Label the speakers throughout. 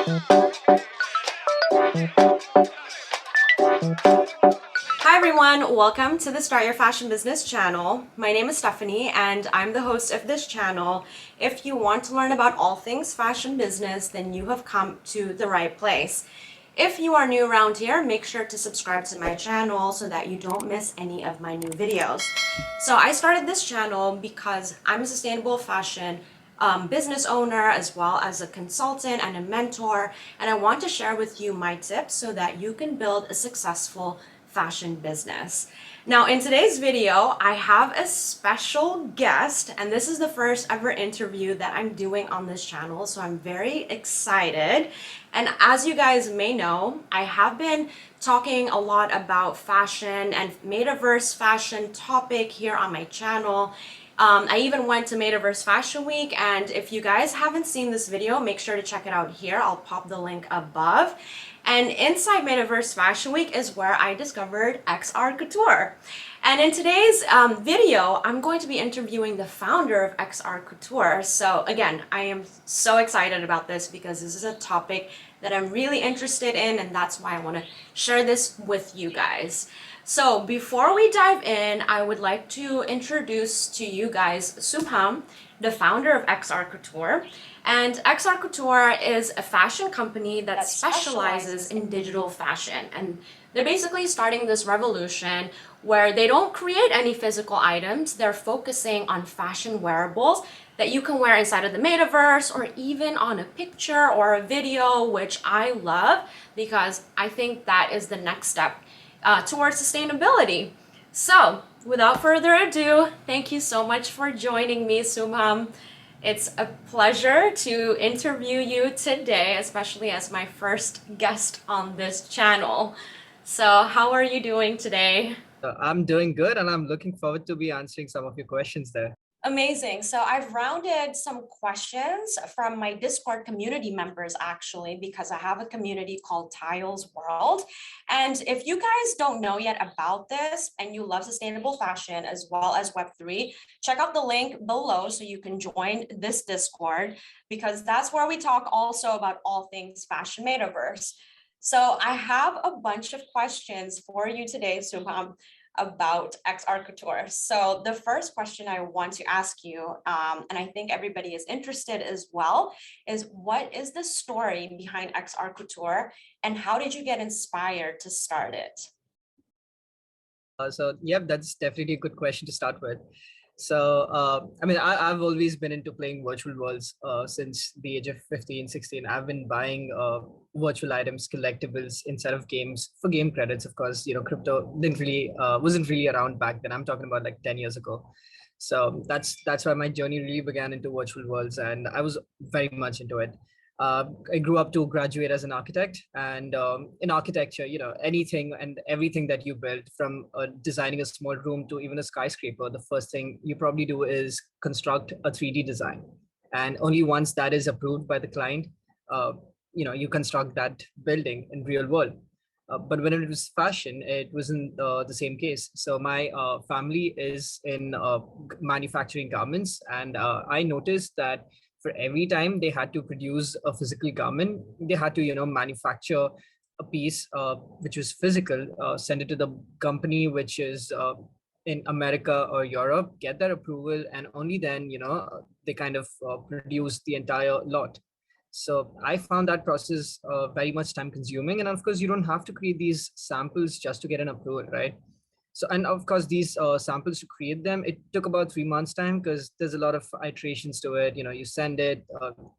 Speaker 1: Hi everyone, welcome to the Start Your Fashion Business channel. My name is Stephanie and I'm the host of this channel. If you want to learn about all things fashion business, then you have come to the right place. If you are new around here, make sure to subscribe to my channel so that you don't miss any of my new videos. So I started this channel because I'm a sustainable fashion business owner as well as a consultant and a mentor, and I want to share with you my tips so that you can build a successful fashion business. Now in today's video, I have a special guest, and this is the first ever interview that I'm doing on this channel, so I'm very excited. And as you guys may know, I have been talking a lot about fashion and Metaverse fashion topic here on my channel. I even went to Metaverse Fashion Week, and if you guys haven't seen this video, make sure to check it out here. I'll pop the link above. And inside Metaverse Fashion Week is where I discovered XR Couture. And in today's video, I'm going to be interviewing the founder of XR Couture. So again, I am so excited about this because this is a topic that I'm really interested in, and that's why I want to share this with you guys. So before we dive in, I would like to introduce to you guys Subham, the founder of XR Couture. And XR Couture is a fashion company that specializes in digital fashion. And they're basically starting this revolution where they don't create any physical items. They're focusing on fashion wearables that you can wear inside of the metaverse or even on a picture or a video, which I love because I think that is the next step towards sustainability. So without further ado, thank you so much for joining me, Subham. It's a pleasure to interview you today, especially as my first guest on this channel. So how are you doing today?
Speaker 2: I'm doing good, and I'm looking forward to be answering some of your questions there.
Speaker 1: Amazing. So I've rounded some questions from my Discord community members, actually, because I have a community called Tiles World. And if you guys don't know yet about this and you love sustainable fashion as well as Web3, check out the link below so you can join this Discord, because that's where we talk also about all things fashion metaverse. So I have a bunch of questions for you today, Subham, about XR Couture. So the first question I want to ask you, and I think everybody is interested as well, is what is the story behind XR Couture and how did you get inspired to start it?
Speaker 2: That's definitely a good question to start with. I've always been into playing virtual worlds since the age of 15, 16. I've been buying virtual items, collectibles inside of games for game credits. Of course, crypto wasn't really around back then. I'm talking about like 10 years ago. So that's why my journey really began into virtual worlds, and I was very much into it. I grew up to graduate as an architect, and in architecture, anything and everything that you build, from designing a small room to even a skyscraper, the first thing you probably do is construct a 3D design. And only once that is approved by the client, you construct that building in real world. But when it was fashion, it wasn't the same case. So my family is in manufacturing garments, and I noticed that for every time they had to produce a physical garment, they had to manufacture a piece which was physical, send it to the company which is in America or Europe, get their approval, and only then they kind of produce the entire lot. So I found that process very much time consuming, and of course you don't have to create these samples just to get an approval, right? So, and of course, these samples, to create them, it took about 3 months time, because there's a lot of iterations to it. You send it,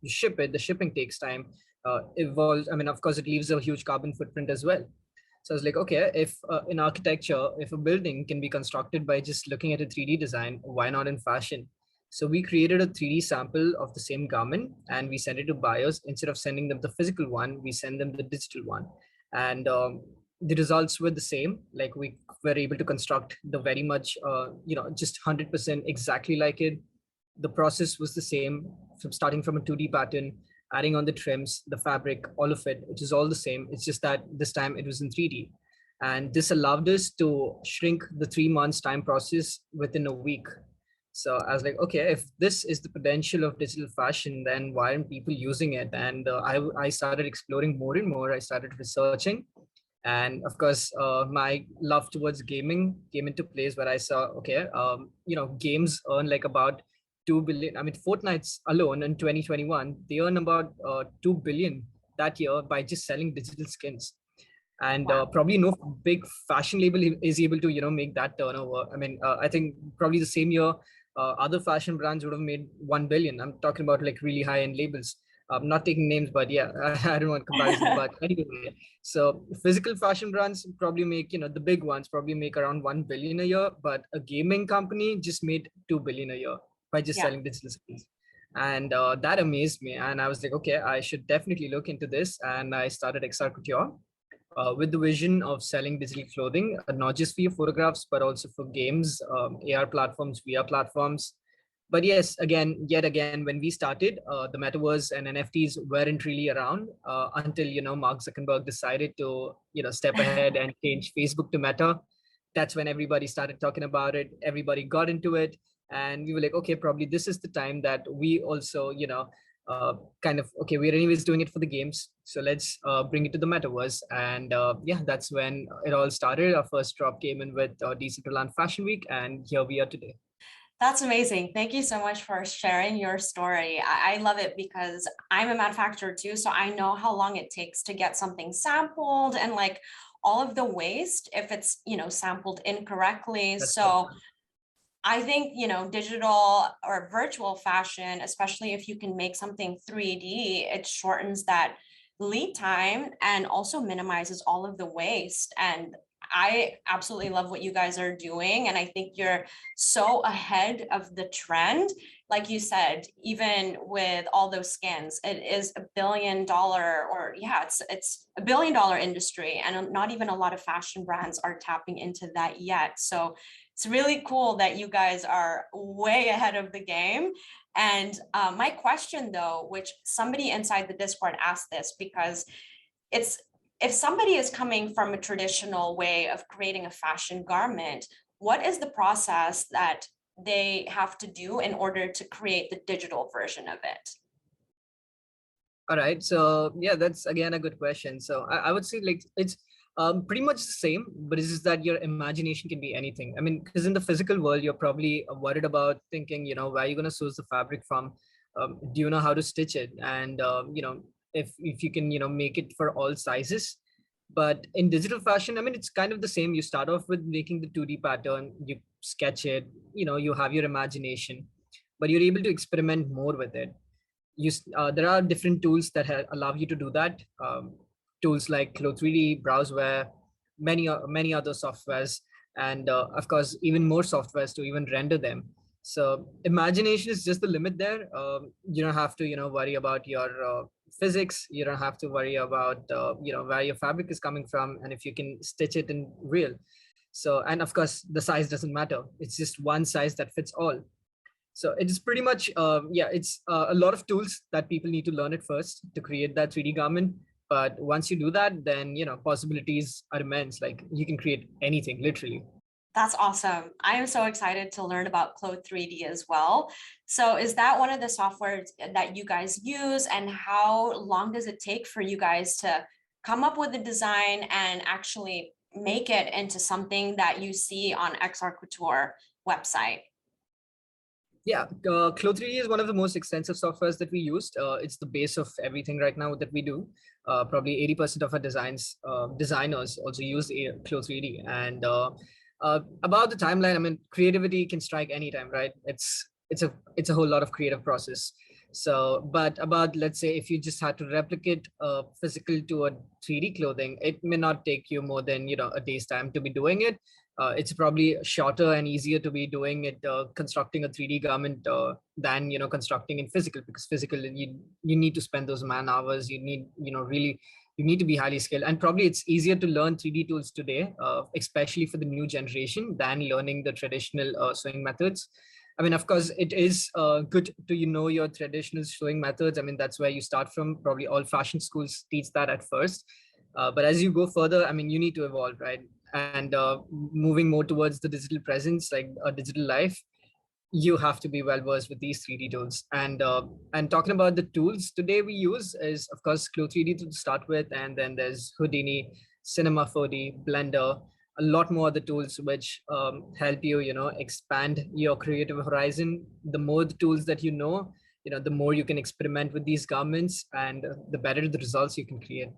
Speaker 2: you ship it, the shipping takes time, evolves. I mean, of course, it leaves a huge carbon footprint as well. So I was like, okay, if in architecture, if a building can be constructed by just looking at a 3D design, why not in fashion? So we created a 3D sample of the same garment, and we sent it to buyers. Instead of sending them the physical one, we send them the digital one. And the results were the same. Like, we were able to construct the very much, just 100% exactly like it. The process was the same, from starting from a 2D pattern, adding on the trims, the fabric, all of it, which is all the same. It's just that this time it was in 3D. And this allowed us to shrink the 3 months time process within a week. So I was like, okay, if this is the potential of digital fashion, then why aren't people using it? And I started exploring more and more. I started researching. And of course, my love towards gaming came into place where I saw, okay, games earn like about 2 billion. I mean, Fortnite's alone in 2021, they earn about 2 billion that year by just selling digital skins. And
Speaker 1: Wow.
Speaker 2: probably no big fashion label is able to make that turnover. I mean, I think probably the same year other fashion brands would have made 1 billion. I'm talking about like really high end labels. I'm not taking names, but yeah, I don't want comparison. But anyway, so physical fashion brands probably make, the big ones probably make around 1 billion a year, but a gaming company just made 2 billion a year by just
Speaker 1: Yeah.
Speaker 2: selling digital skins. And that amazed me. And I was like, okay, I should definitely look into this. And I started XR Couture with the vision of selling digital clothing, not just for your photographs, but also for games, AR platforms, VR platforms. But yes, yet again, when we started, the metaverse and NFTs weren't really around until Mark Zuckerberg decided to step ahead and change Facebook to Meta. That's when everybody started talking about it. Everybody got into it, and we were like, okay, probably this is the time that we also kind of, okay, we're anyways doing it for the games, so let's bring it to the metaverse. And yeah, that's when it all started. Our first drop came in with Decentraland Fashion Week, and here we are today.
Speaker 1: That's amazing. Thank you so much for sharing your story. I love it because I'm a manufacturer too, so I know how long it takes to get something sampled and like all of the waste if it's, sampled incorrectly.
Speaker 2: That's
Speaker 1: So I think, digital or virtual fashion, especially if you can make something 3D, it shortens that lead time and also minimizes all of the waste. And I absolutely love what you guys are doing. And I think you're so ahead of the trend. Like you said, even with all those skins, it is $1 billion, or yeah, it's $1 billion industry. And not even a lot of fashion brands are tapping into that yet. So it's really cool that you guys are way ahead of the game. And my question though, which somebody inside the Discord asked this, because it's, if somebody is coming from a traditional way of creating a fashion garment, what is the process that they have to do in order to create the digital version of it?
Speaker 2: All right. So yeah, that's again a good question. So I would say like it's pretty much the same, but it's just that your imagination can be anything. I mean, because in the physical world, you're probably worried about thinking, where are you going to source the fabric from? Do you know how to stitch it? And if you can, make it for all sizes. But in digital fashion, I mean, it's kind of the same. You start off with making the 2D pattern, you sketch it, you have your imagination, but you're able to experiment more with it. There are different tools that allow you to do that. Tools like Clo3D, Browseware, many other softwares, and of course even more softwares to even render them. So imagination is just the limit there. You don't have to worry about your physics. You don't have to worry about where your fabric is coming from, and if you can stitch it in real. So, and of course the size doesn't matter. It's just one size that fits all. So it is pretty much, yeah, it's a lot of tools that people need to learn at first to create that 3D garment. But once you do that, then, possibilities are immense. Like you can create anything, literally.
Speaker 1: That's awesome. I am so excited to learn about Clo 3D as well. So is that one of the softwares that you guys use, and how long does it take for you guys to come up with a design and actually make it into something that you see on XR Couture website?
Speaker 2: Yeah, Clo3D is one of the most extensive softwares that we used. It's the base of everything right now that we do. Probably 80% of our designers also use Clo3D. And about the timeline, I mean, creativity can strike anytime, right? It's a whole lot of creative process. So, but about, let's say, if you just had to replicate physical to a 3D clothing, it may not take you more than a day's time to be doing it. It's probably shorter and easier to be doing it, constructing a 3D garment than constructing in physical, because physical you need to spend those man hours. You need really, you need to be highly skilled, and probably it's easier to learn 3D tools today, especially for the new generation, than learning the traditional sewing methods. I mean, of course, it is good to your traditional sewing methods. I mean, that's where you start from. Probably all fashion schools teach that at first. But as you go further, I mean, you need to evolve, right? And moving more towards the digital presence, like a digital life, you have to be well versed with these 3D tools. And talking about the tools today we use is of course Clue 3D to start with, and then there's Houdini, Cinema 4D, Blender, a lot more other tools which help you, expand your creative horizon. The more the tools that the more you can experiment with these garments, and the better the results you can create.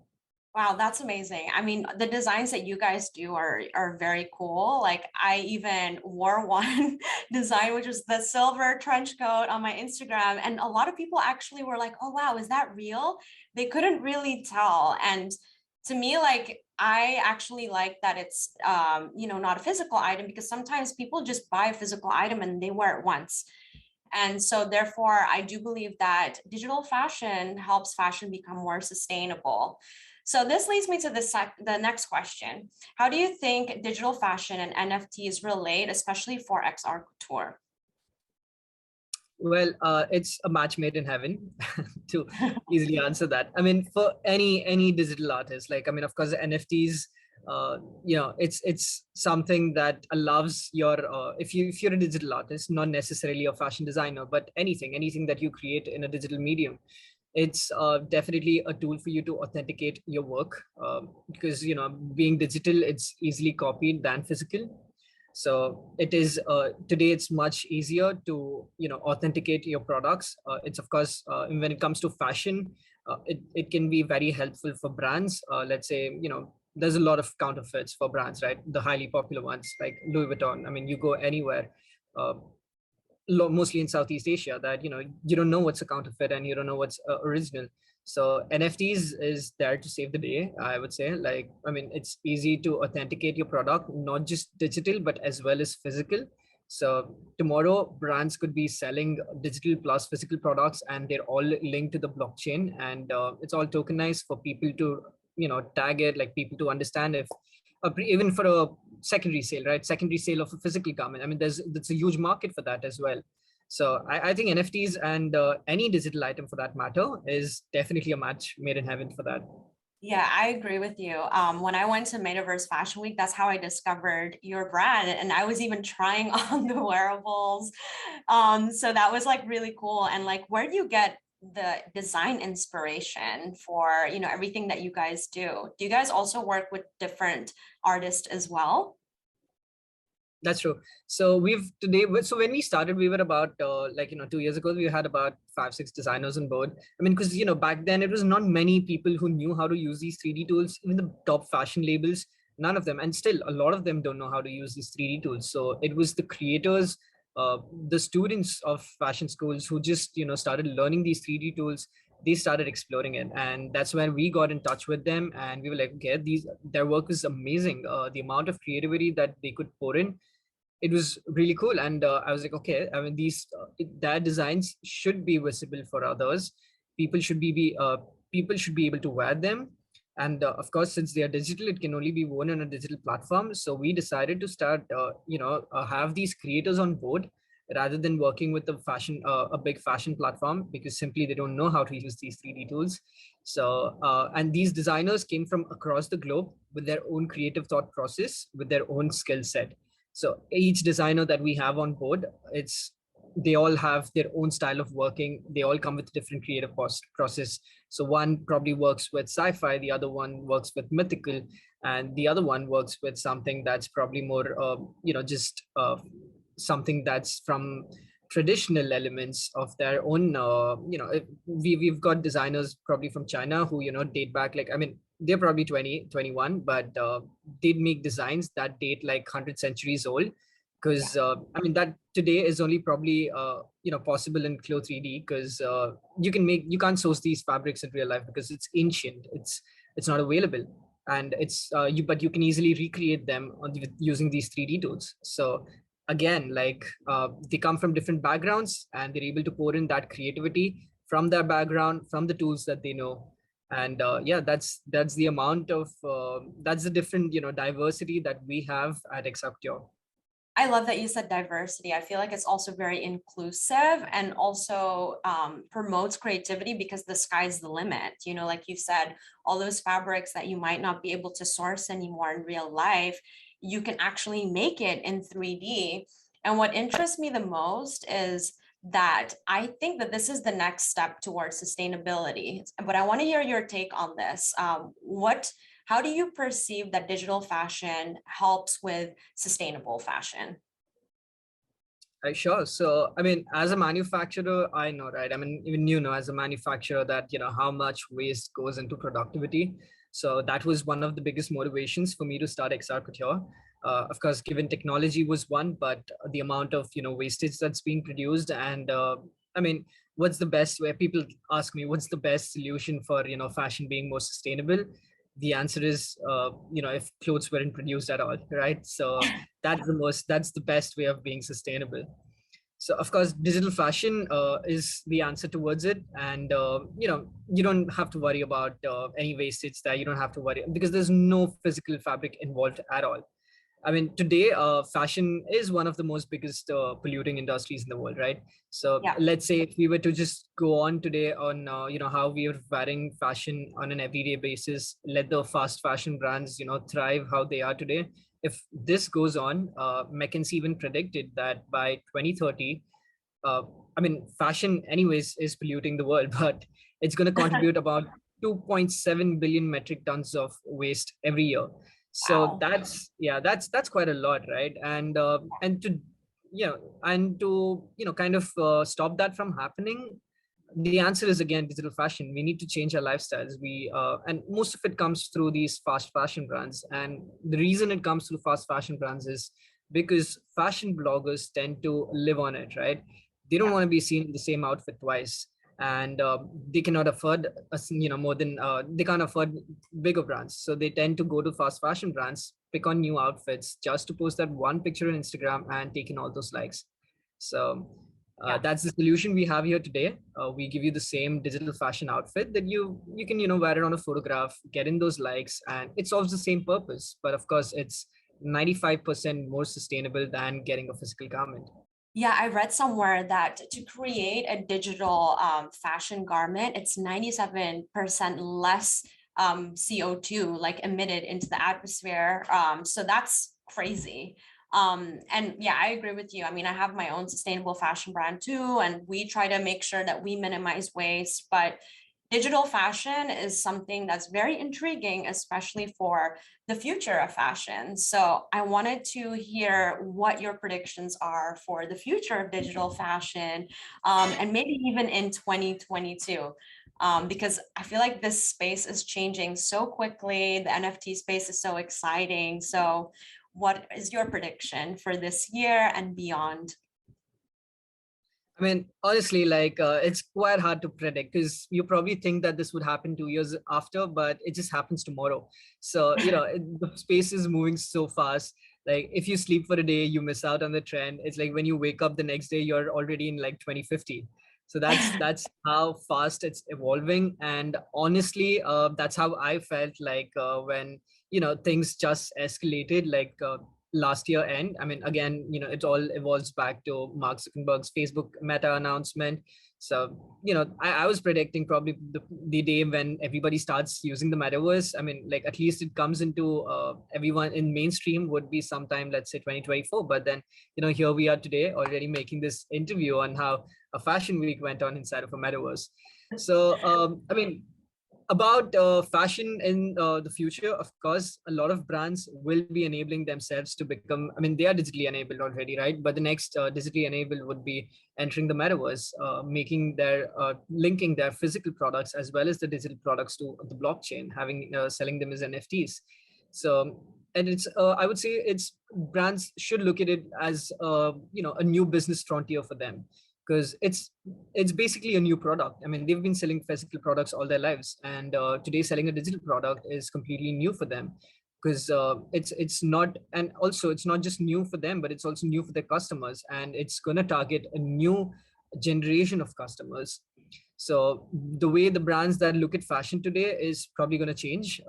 Speaker 1: Wow, that's amazing. I mean, the designs that you guys do are very cool. Like I even wore one design, which was the silver trench coat on my Instagram. And a lot of people actually were like, oh, wow, is that real? They couldn't really tell. And to me, like, I actually like that it's, not a physical item, because sometimes people just buy a physical item and they wear it once. And so therefore, I do believe that digital fashion helps fashion become more sustainable. So this leads me to the next question. How do you think digital fashion and NFTs relate, especially for XR Couture?
Speaker 2: Well, it's a match made in heaven to easily answer that. I mean, for any digital artist, like, I mean, of course, NFTs, it's something that allows your if you're a digital artist, not necessarily a fashion designer, but anything that you create in a digital medium, it's definitely a tool for you to authenticate your work, because being digital, it's easily copied than physical. So it is today it's much easier to authenticate your products. It's of course when it comes to fashion, it can be very helpful for brands. Let's say there's a lot of counterfeits for brands, right? The highly popular ones like Louis Vuitton. I mean, you go anywhere, uh, mostly in Southeast Asia, that you don't know what's a counterfeit and you don't know what's original. So NFTs is there to save the day, I would say. Like, I mean, it's easy to authenticate your product, not just digital, but as well as physical. So tomorrow, brands could be selling digital plus physical products, and they're all linked to the blockchain, and it's all tokenized for people to tag it, like people to understand if even for a secondary sale, right? Secondary sale of a physical garment. I mean, there's a huge market for that as well. So I think NFTs and any digital item for that matter is definitely a match made in heaven for that.
Speaker 1: Yeah, I agree with you. When I went to Metaverse Fashion Week, that's how I discovered your brand. And I was even trying on the wearables. So that was like really cool. And like, where do you get the design inspiration for, everything that you guys do? Do you guys also work with different artists as well?
Speaker 2: That's true. So so when we started, we were about 2 years ago, we had about 5, 6 designers on board. I mean, because back then it was not many people who knew how to use these 3D tools. Even the top fashion labels, none of them, and still a lot of them don't know how to use these 3D tools. So it was the creators, the students of fashion schools who just started learning these 3D tools. They started exploring it, and that's when we got in touch with them, and we were like, okay, their work is amazing. The amount of creativity that they could pour in, it was really cool. And I was like, okay, I mean, their designs should be visible for others. People should people should be able to wear them. And of course, since they are digital, it can only be worn on a digital platform. So we decided to start have these creators on board, rather than working with a big fashion platform, because simply they don't know how to use these 3D tools. So and these designers came from across the globe with their own creative thought process, with their own skill set. So each designer that we have on board, they all have their own style of working. They all come with different creative process. So one probably works with sci-fi, the other one works with mythical, and the other one works with something that's probably more, just something that's from traditional elements of their own. We've got designers probably from China who date back, like, I mean, they're probably 20, 21, but they'd make designs that date like 100 centuries old.
Speaker 1: Yeah.
Speaker 2: Because I mean, that today is only probably possible in Clo 3D, because you can't source these fabrics in real life because it's ancient. It's not available, and but you can easily recreate them using these 3D tools. So again, like, they come from different backgrounds, and they're able to pour in that creativity from their background, from the tools that they know. And yeah, that's the amount of that's the different diversity that we have at XR Couture.
Speaker 1: I love that you said diversity. I feel like it's also very inclusive and also promotes creativity, because the sky's the limit. Like you said, all those fabrics that you might not be able to source anymore in real life, you can actually make it in 3D. And what interests me the most is that I think that this is the next step towards sustainability. But I want to hear your take on this. How do you perceive that digital fashion helps with sustainable fashion?
Speaker 2: Sure. So, I mean, as a manufacturer, I know, right? I mean, even you know, as a manufacturer, that how much waste goes into productivity. So that was one of the biggest motivations for me to start XR Couture. Of course, given technology was one, but the amount of wastage that's being produced, and I mean, what's the best? Where people ask me, what's the best solution for fashion being more sustainable? The answer is, if clothes weren't produced at all, right? So that's the best way of being sustainable. So of course digital fashion is the answer towards it, and you don't have to worry about any wastage there. You don't have to worry because there's no physical fabric involved at all. I mean, today, fashion is one of the most biggest polluting industries in the world, right? So
Speaker 1: Yeah.
Speaker 2: let's say if we were to just go on today on, how we are wearing fashion on an everyday basis, let the fast fashion brands, thrive how they are today. If this goes on, McKinsey even predicted that by 2030, uh, I mean, fashion anyways is polluting the world, but it's going to contribute about 2.7 billion metric tons of waste every year. So
Speaker 1: Wow.
Speaker 2: that's quite a lot, right? And to kind of stop that from happening, the answer is again digital fashion. We need to change our lifestyles. And most of it comes through these fast fashion brands, and the reason it comes through fast fashion brands is because fashion bloggers tend to live on it, right? They don't
Speaker 1: Yeah.
Speaker 2: want to be seen in the same outfit twice, and they cannot afford more than they can't afford bigger brands, so they tend to go to fast fashion brands, pick on new outfits just to post that one picture on Instagram and take in all those likes. So
Speaker 1: Yeah.
Speaker 2: that's the solution we have here today. We give you the same digital fashion outfit that you can wear it on a photograph, get in those likes, and it solves the same purpose. But of course, it's 95% more sustainable than getting a physical garment.
Speaker 1: Yeah, I read somewhere that to create a digital fashion garment, it's 97% less CO2 like emitted into the atmosphere. So that's crazy. And yeah, I agree with you. I mean, I have my own sustainable fashion brand too, and we try to make sure that we minimize waste, but digital fashion is something that's very intriguing, especially for the future of fashion. So I wanted to hear what your predictions are for the future of digital fashion, and maybe even in 2022. Because I feel like this space is changing so quickly. The NFT space is so exciting. So, what is your prediction for this year and beyond?
Speaker 2: I mean, honestly, like it's quite hard to predict because you probably think that this would happen 2 years after, but it just happens tomorrow. So, the space is moving so fast. Like if you sleep for a day, you miss out on the trend. It's like when you wake up the next day, you're already in like 2050. So that's how fast it's evolving. And honestly, that's how I felt like when things just escalated. Like last year end. I mean, again, it all evolves back to Mark Zuckerberg's Facebook Meta announcement. So, I was predicting probably the day when everybody starts using the metaverse. I mean, like at least it comes into everyone in mainstream would be sometime, let's say 2024. But then, here we are today already making this interview on how a fashion week went on inside of a metaverse. So, I mean, about fashion in the future, of course, a lot of brands will be enabling themselves to become, I mean, they are digitally enabled already, right? But the next digitally enabled would be entering the metaverse, making linking their physical products as well as the digital products to the blockchain, having selling them as NFTs. So, and I would say it's brands should look at it as, a new business frontier for them, because it's basically a new product. I mean, they've been selling physical products all their lives, and today selling a digital product is completely new for them, because it's not, and also it's not just new for them, but it's also new for their customers, and it's going to target a new generation of customers. So the way the brands that look at fashion today is probably going to change.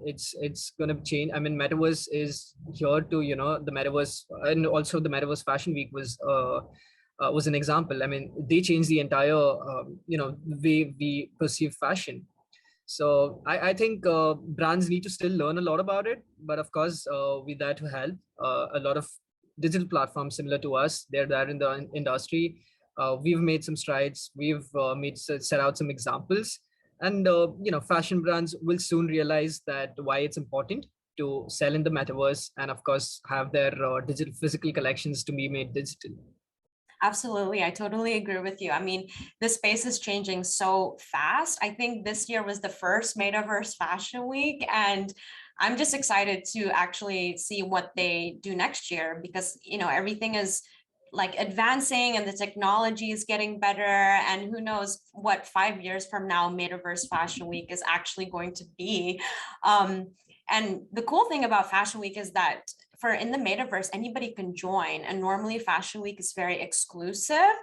Speaker 2: It's going to change. I mean, metaverse is here to, the metaverse, and also the metaverse fashion week was an example. I mean, they changed the entire, way we perceive fashion. So I think brands need to still learn a lot about it, but of course, we're there to help. A lot of digital platforms similar to us. They're there in the industry. We've made some strides. We've set out some examples, and fashion brands will soon realize that why it's important to sell in the metaverse, and of course have their digital physical collections to be made digital.
Speaker 1: Absolutely. I totally agree with you. I mean, the space is changing so fast. I think this year was the first Metaverse Fashion Week, and I'm just excited to actually see what they do next year because, everything is like advancing and the technology is getting better. And who knows what 5 years from now, Metaverse Fashion Week is actually going to be. And the cool thing about Fashion Week is that in the metaverse, anybody can join. And normally Fashion Week is very exclusive.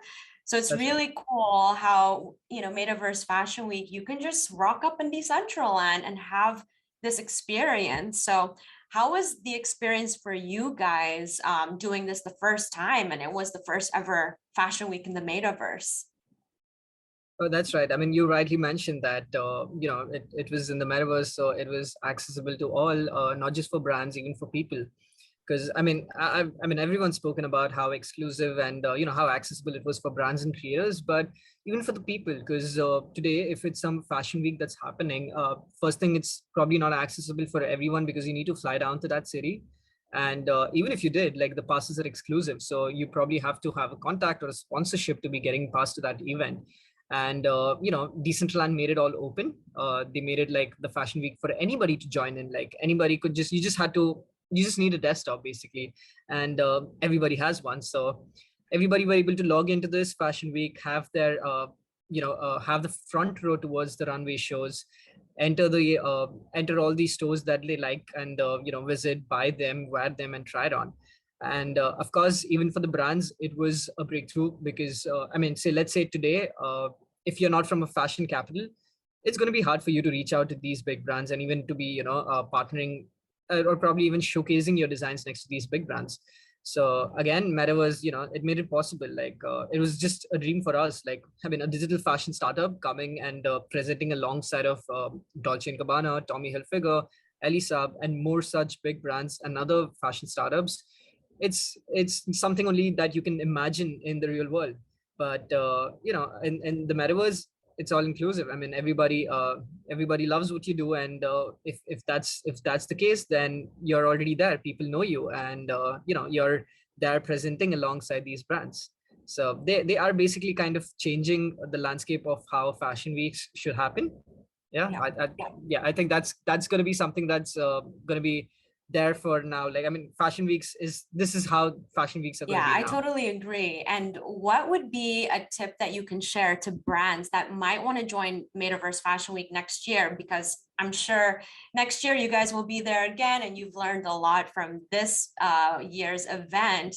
Speaker 1: So it's
Speaker 2: That's
Speaker 1: really cool how, Metaverse Fashion Week, you can just rock up in Decentraland and have this experience. So how was the experience for you guys doing this the first time? And it was the first ever Fashion Week in the metaverse.
Speaker 2: Oh, that's right. I mean, you rightly mentioned that, it was in the metaverse, so it was accessible to all, not just for brands, even for people. Because I mean, everyone's spoken about how exclusive and how accessible it was for brands and creators, but even for the people. Because today, if it's some fashion week that's happening, first thing, it's probably not accessible for everyone because you need to fly down to that city. And even if you did, like, the passes are exclusive, so you probably have to have a contact or a sponsorship to be getting past to that event. And Decentraland made it all open. They made it like the fashion week for anybody to join in. Like, anybody could just, you just need a desktop basically, and everybody has one. So everybody were able to log into this fashion week, have their have the front row towards the runway shows, enter all these stores that they like, and visit, buy them, wear them, and try it on. And of course, even for the brands, it was a breakthrough because let's say today, if you're not from a fashion capital, it's going to be hard for you to reach out to these big brands and even to be partnering, or probably even showcasing your designs next to these big brands. So again, Metaverse, it made it possible. Like, it was just a dream for us, like having a digital fashion startup coming and presenting alongside of Dolce & Gabbana, Tommy Hilfiger, Elisab, and more such big brands and other fashion startups. It's something only that you can imagine in the real world. But in the Metaverse, it's all inclusive. I mean, everybody loves what you do, and if that's the case, then you're already there. People know you, and you're there presenting alongside these brands. So they are basically kind of changing the landscape of how fashion weeks should happen. Yeah,
Speaker 1: Yeah.
Speaker 2: I think that's going to be something that's going to be there for now. Like, I mean, this is how fashion weeks are going to
Speaker 1: Yeah,
Speaker 2: be
Speaker 1: I
Speaker 2: now.
Speaker 1: totally agree. And what would be a tip that you can share to brands that might want to join Metaverse Fashion Week next year? Because I'm sure next year you guys will be there again and you've learned a lot from this year's event.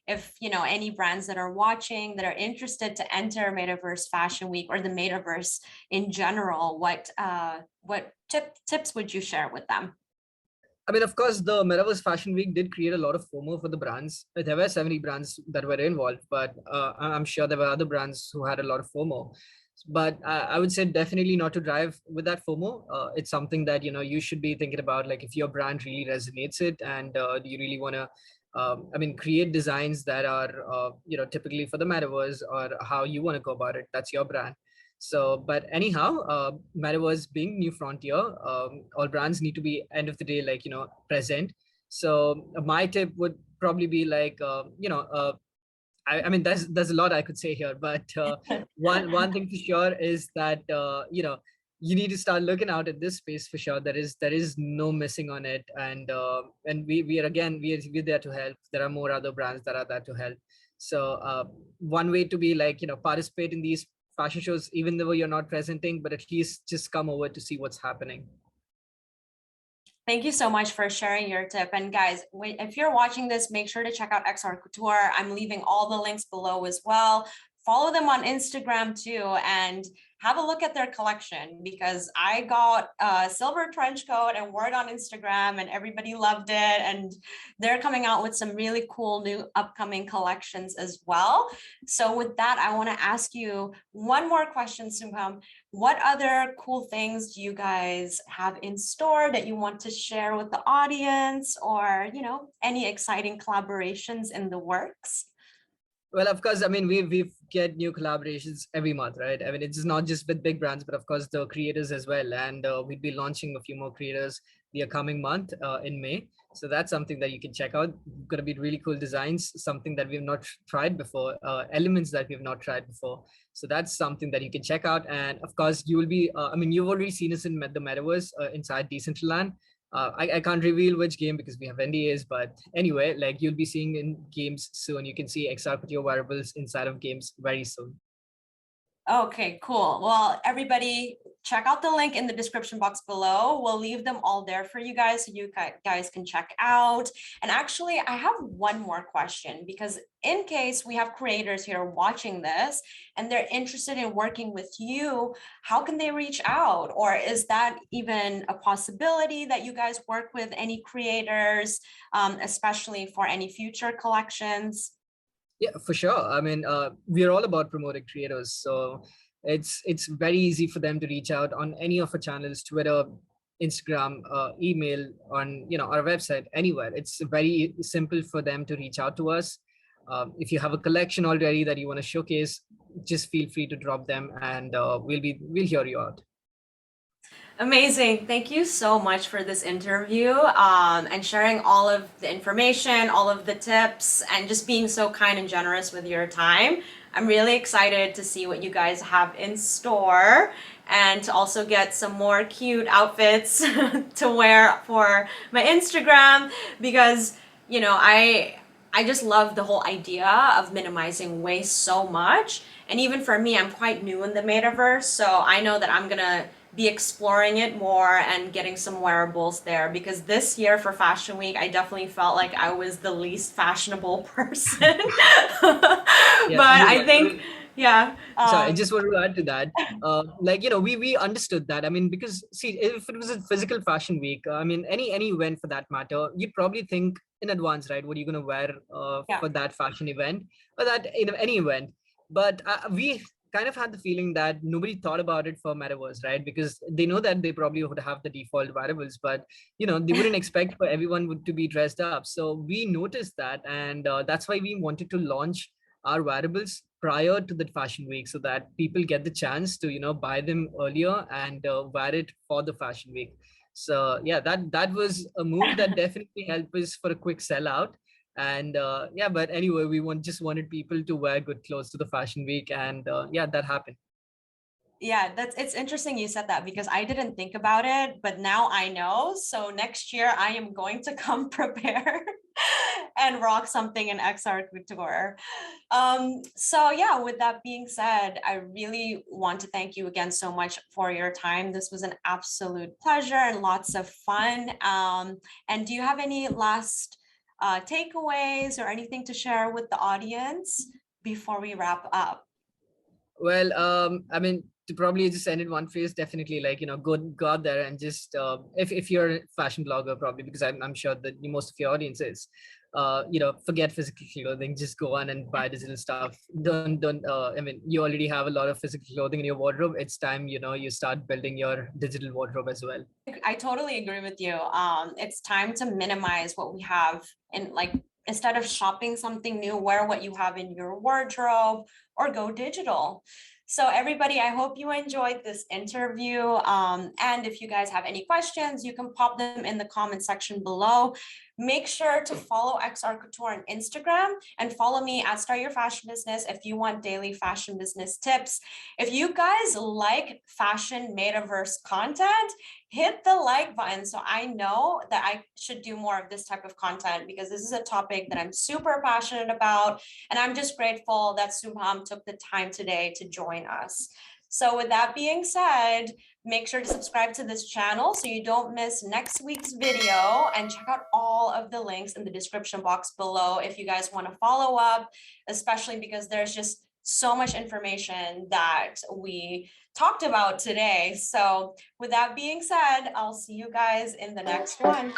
Speaker 1: If any brands that are watching that are interested to enter Metaverse Fashion Week or the Metaverse in general, what tips would you share with them?
Speaker 2: I mean, of course, the Metaverse Fashion Week did create a lot of FOMO for the brands. There were 70 brands that were involved, but I'm sure there were other brands who had a lot of FOMO. But I would say definitely not to drive with that FOMO. It's something that you should be thinking about. Like, if your brand really resonates it, and do you really want to, create designs that are typically for the Metaverse, or how you want to go about it. That's your brand. So, but anyhow, Metaverse being new frontier, all brands need to be, end of the day, like, present. So my tip would probably be like, I mean, there's a lot I could say here, but one thing for sure is that you need to start looking out at this space for sure. There is no missing on it, and we are, again, we're there to help. There are more other brands that are there to help. So one way to be, like, participate in these fashion shows, even though you're not presenting, but at least just come over to see what's happening.
Speaker 1: Thank you so much for sharing your tip. And guys, if you're watching this, make sure to check out XR Couture. I'm leaving all the links below as well follow them on Instagram too, and have a look at their collection, because I got a silver trench coat and wore it on Instagram and everybody loved it. And they're coming out with some really cool new upcoming collections as well. So with that, I want to ask you one more question, Subham. What other cool things do you guys have in store that you want to share with the audience, or, any exciting collaborations in the works?
Speaker 2: Well, of course, I mean, we get new collaborations every month, right? I mean, it's not just with big brands, but of course the creators as well. And we'll be launching a few more creators the coming month in May. So that's something that you can check out. Going to be really cool designs, something that we've not tried before, elements that we've not tried before. So that's something that you can check out. And of course, you will be, I mean, you've already seen us in the Metaverse inside Decentraland. I can't reveal which game because we have NDAs, but anyway, like you'll be seeing in games soon. You can see XR Couture wearables inside of games very soon.
Speaker 1: Okay, cool. Well, everybody, check out the link in the description box below. We'll leave them all there for you guys so you guys can check out. And actually, I have one more question, because in case we have creators here watching this and they're interested in working with you, how can they reach out? Or is that even a possibility that you guys work with any creators, especially for any future collections?
Speaker 2: Yeah, for sure. I mean, we're all about promoting creators, so it's very easy for them to reach out on any of our channels, Twitter, Instagram, email, on our website, anywhere. It's very simple for them to reach out to us. If you have a collection already that you want to showcase, just feel free to drop them, and we'll hear you out.
Speaker 1: Amazing. Thank you so much for this interview, and sharing all of the information, all of the tips, and just being so kind and generous with your time. I'm really excited to see what you guys have in store, and to also get some more cute outfits to wear for my Instagram, because, I just love the whole idea of minimizing waste so much. And even for me, I'm quite new in the metaverse, so I know that I'm gonna be exploring it more and getting some wearables there, because this year for Fashion Week, I definitely felt like I was the least fashionable person.
Speaker 2: Yeah,
Speaker 1: But I think, yeah.
Speaker 2: Sorry, I just want to add to that. We understood that. I mean, because see, if it was a physical fashion week, I mean, any event for that matter, you'd probably think in advance, right? What are you going to wear
Speaker 1: Yeah.
Speaker 2: for that fashion event or that any event? But we kind of had the feeling that nobody thought about it for Metaverse, right? Because they know that they probably would have the default variables, but they wouldn't expect for everyone to be dressed up. So we noticed that, and that's why we wanted to launch our wearables prior to the fashion week, so that people get the chance to buy them earlier and wear it for the fashion week. So yeah, that was a move that definitely helped us for a quick sellout. And yeah, but anyway, just wanted people to wear good clothes to the fashion week, and yeah, that happened.
Speaker 1: Yeah, it's interesting you said that, because I didn't think about it, but now I know. So next year I am going to come prepared and rock something in XR Couture. So yeah, with that being said, I really want to thank you again so much for your time. This was an absolute pleasure and lots of fun. And do you have any last takeaways or anything to share with the audience before we wrap up?
Speaker 2: Well, I mean, to probably just end in one phrase, definitely, like, go out there and just, if you're a fashion blogger, probably, because I'm sure that most of your audience is, forget physical clothing, just go on and buy digital stuff. Don't, I mean, you already have a lot of physical clothing in your wardrobe. It's time, you start building your digital wardrobe as well.
Speaker 1: I totally agree with you. It's time to minimize what we have, and like, instead of shopping something new, wear what you have in your wardrobe or go digital. So everybody, I hope you enjoyed this interview. And if you guys have any questions, you can pop them in the comment section below. Make sure to follow XR Couture on Instagram, and follow me at Start Your Fashion Business if you want daily fashion business tips. If you guys like fashion metaverse content, hit the like button so I know that I should do more of this type of content, because this is a topic that I'm super passionate about. And I'm just grateful that Subham took the time today to join us. So with that being said, make sure to subscribe to this channel so you don't miss next week's video, and check out all of the links in the description box below if you guys want to follow up, especially because there's just so much information that we talked about today. So with that being said, I'll see you guys in the next one.